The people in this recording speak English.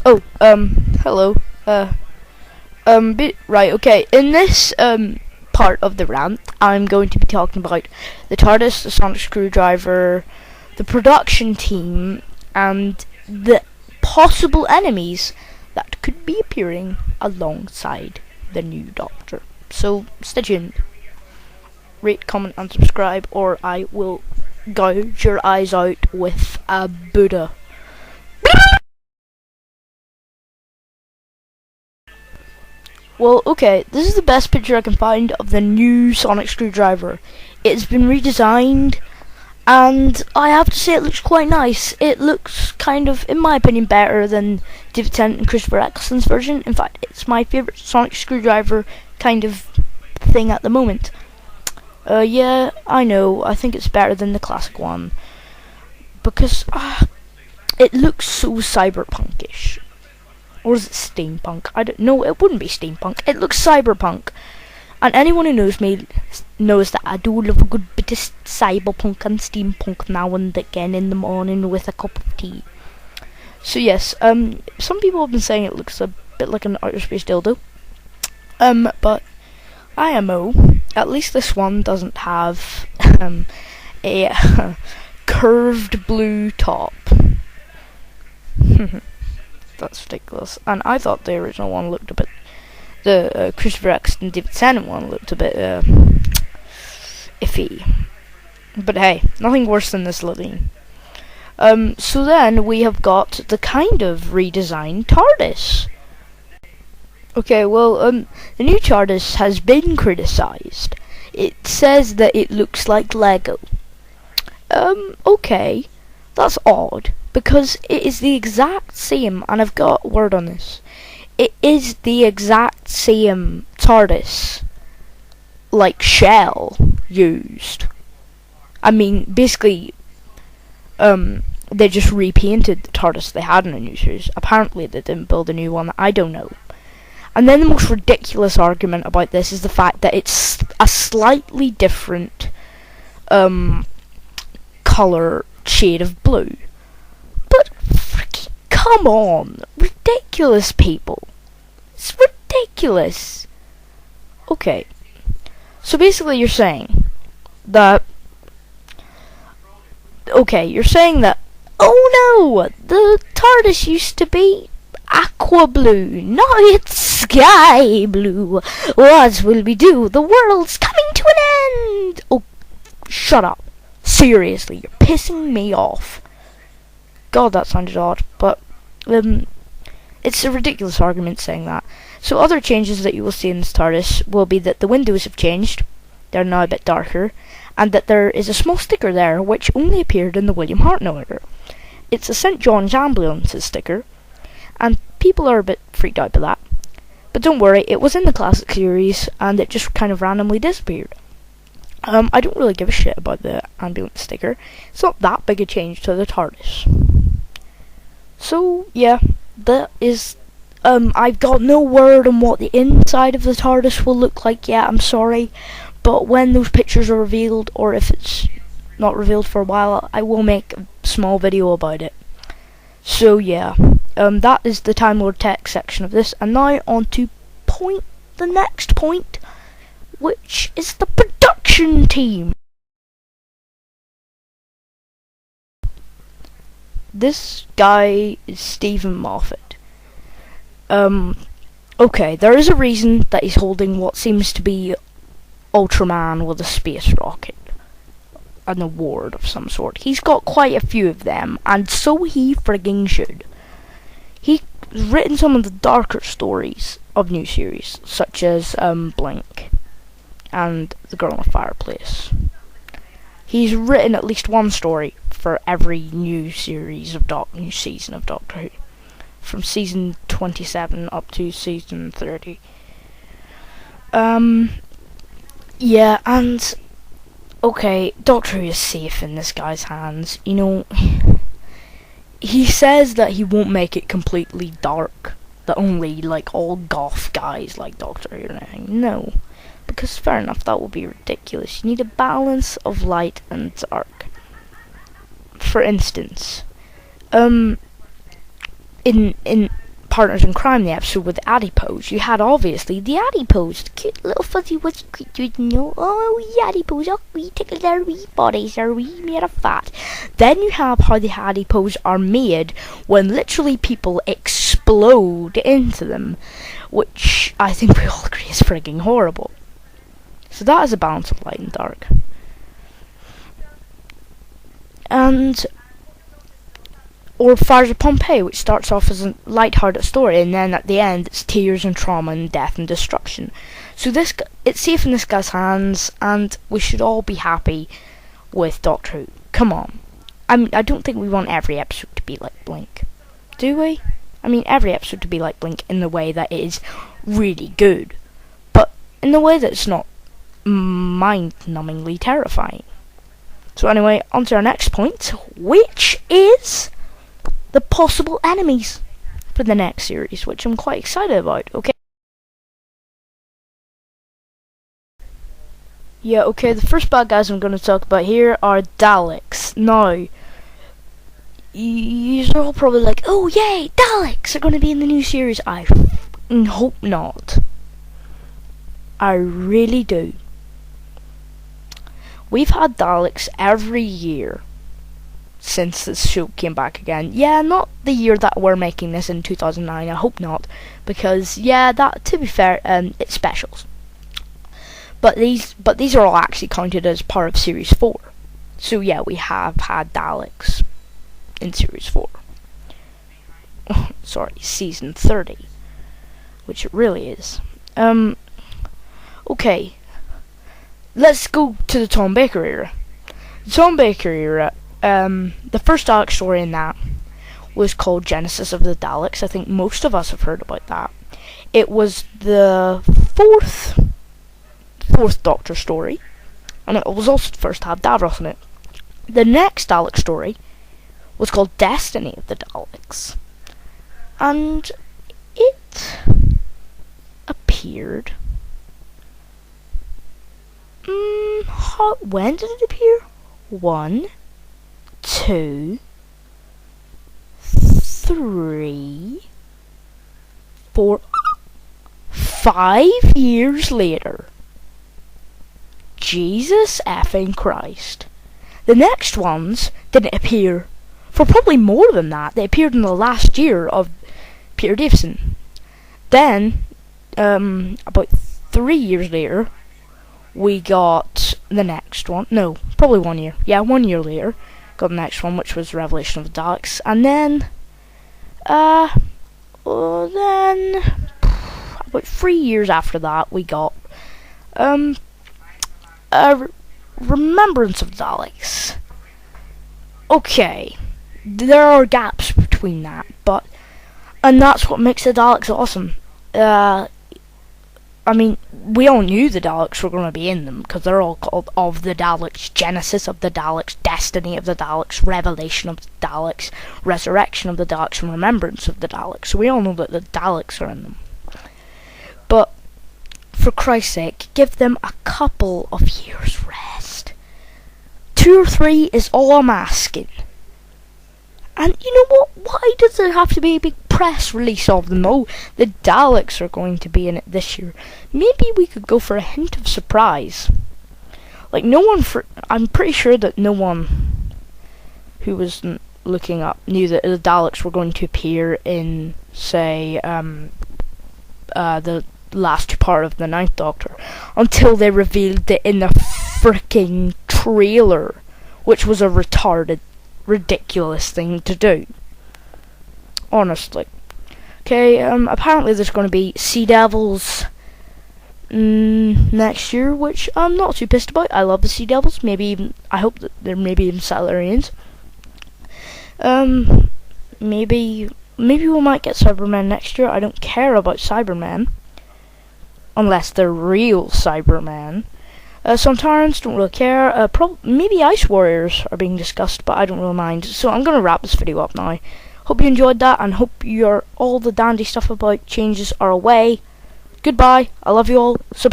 Oh, hello. Right, okay. In this, part of the rant, I'm going to be talking about the TARDIS, the sonic screwdriver, the production team, and the possible enemies that could be appearing alongside the new Doctor. So, stay tuned. Rate, comment, and subscribe, or I will gouge your eyes out with a Buddha. Well, okay, this is the best picture I can find of the new sonic screwdriver. It's been redesigned, and I have to say it looks quite nice. It looks kind of, in my opinion, better than David Tennant and Christopher Eccleston's version. In fact, it's my favourite sonic screwdriver kind of thing at the moment. Yeah, I know, I think it's better than the classic one, because it looks so cyberpunkish. Or is it steampunk? I don't know. It wouldn't be steampunk. It looks cyberpunk. And anyone who knows me knows that I do love a good bit of cyberpunk and steampunk now and again in the morning with a cup of tea. So yes, some people have been saying it looks a bit like an outer space dildo. But IMO, at least this one doesn't have a curved blue top. That's ridiculous. And I thought the original one looked a bit, the Christopher Eccleston David Tennant one looked a bit iffy. But hey, nothing worse than this looking. So then we have got the kind of redesigned TARDIS. Okay, well, the new TARDIS has been criticised. It says that it looks like Lego. Okay, that's odd, because it is the exact same, and I've got word on this. It is the exact same TARDIS, like shell used. I mean, basically, they just repainted the TARDIS they had in the new series. Apparently, they didn't build a new one. I don't know. And then the most ridiculous argument about this is the fact that it's a slightly different colour shade of blue. But freaking come on, ridiculous, people. It's ridiculous. Okay, so basically you're saying that. Okay, you're saying that. Oh no, the TARDIS used to be aqua blue. Now it's sky blue. What will we do? The world's coming to an end. Oh, shut up. Seriously, you're pissing me off. God, that sounded odd, but it's a ridiculous argument saying that. So other changes that you will see in this TARDIS will be that the windows have changed. They're now a bit darker, and that there is a small sticker there which only appeared in the William Hartnell order. It's a St. John's Ambulances sticker, and people are a bit freaked out by that. But don't worry, it was in the classic series, and it just kind of randomly disappeared. I don't really give a shit about the ambulance sticker. It's not that big a change to the TARDIS. So, yeah, that is, I've got no word on what the inside of the TARDIS will look like yet, I'm sorry. But when those pictures are revealed, or if it's not revealed for a while, I will make a small video about it. So, yeah, that is the Time Lord Tech section of this. And now on to the next point, which is the production team. This guy is Stephen Moffat. Okay, there is a reason that he's holding what seems to be Ultraman with a space rocket. An award of some sort. He's got quite a few of them, and so he frigging should. He's written some of the darker stories of new series, such as Blink and The Girl in the Fireplace. He's written at least one story for every new series of new season of Doctor Who, from season 27 up to season 30. Yeah, and okay, Doctor Who is safe in this guy's hands. You know, he says that he won't make it completely dark, that only like all goth guys like Doctor Who or anything. No. Because fair enough, that would be ridiculous. You need a balance of light and dark. For instance, in Partners in Crime, the episode with the adipose, you had obviously the adipose, the cute little fuzzy wuzzy creatures, you know, oh, we adipose, oh, we tickle their wee bodies, are we made of fat. Then you have how the adipose are made when literally people explode into them, which I think we all agree is frigging horrible. So that is a balance of light and dark. And or Fires of Pompeii, which starts off as a light-hearted story, and then at the end it's tears and trauma and death and destruction. So it's safe in this guy's hands, and we should all be happy with Doctor Who. Come on. I don't think we want every episode to be like Blink. Do we? I mean, every episode to be like Blink in the way that it is really good, but in the way that it's not mind-numbingly terrifying. So anyway, on to our next point, which is the possible enemies for the next series, which I'm quite excited about. Okay. Yeah, okay, the first bad guys I'm going to talk about here are Daleks. Now, you're all probably like, oh yay, Daleks are going to be in the new series. I hope not. I really do. We've had Daleks every year since this show came back again. Yeah, not the year that we're making this in 2009, I hope not, because yeah, that, to be fair, it's specials. But these are all actually counted as part of Series 4. So yeah, we have had Daleks in Series 4. Sorry, Season 30, which it really is. Okay, let's go to the Tom Baker era. The Tom Baker era, the first Dalek story in that was called Genesis of the Daleks. I think most of us have heard about that. It was the fourth Doctor story, and it was also the first to have Davros in it. The next Dalek story was called Destiny of the Daleks, and it appeared. When did it appear? 1, 2, 3, 4, 5 years later. Jesus effing Christ. The next ones didn't appear for probably more than that. They appeared in the last year of Peter Davison. Then, about 3 years later, we got the next one. No, probably 1 year. Yeah, 1 year later, got the next one, which was Revelation of the Daleks. And then, about 3 years after that, we got, Remembrance of the Daleks. Okay, there are gaps between that, and that's what makes the Daleks awesome. I mean, we all knew the Daleks were going to be in them, because they're all called Of the Daleks, Genesis of the Daleks, Destiny of the Daleks, Revelation of the Daleks, Resurrection of the Daleks, and Remembrance of the Daleks. So we all know that the Daleks are in them. But, for Christ's sake, give them a couple of years rest. 2 or 3 is all I'm asking. And you know what? Why does there have to be a big press release of them? Oh, the Daleks are going to be in it this year. Maybe we could go for a hint of surprise. Like, I'm pretty sure that no one who was looking up knew that the Daleks were going to appear in, say, the last part of the 9th Doctor, until they revealed it in the freaking trailer, which was a retarded, ridiculous thing to do. Honestly. Okay, apparently there's going to be Sea Devils next year, which I'm not too pissed about. I love the Sea Devils. I hope that there may be even Silurians. Maybe we might get Cybermen next year. I don't care about Cybermen, unless they're real Cybermen. Sontarans, don't really care. Maybe Ice Warriors are being discussed, but I don't really mind. So I'm going to wrap this video up now. Hope you enjoyed that, and hope all the dandy stuff about changes are away. Goodbye. I love you all. Subscribe.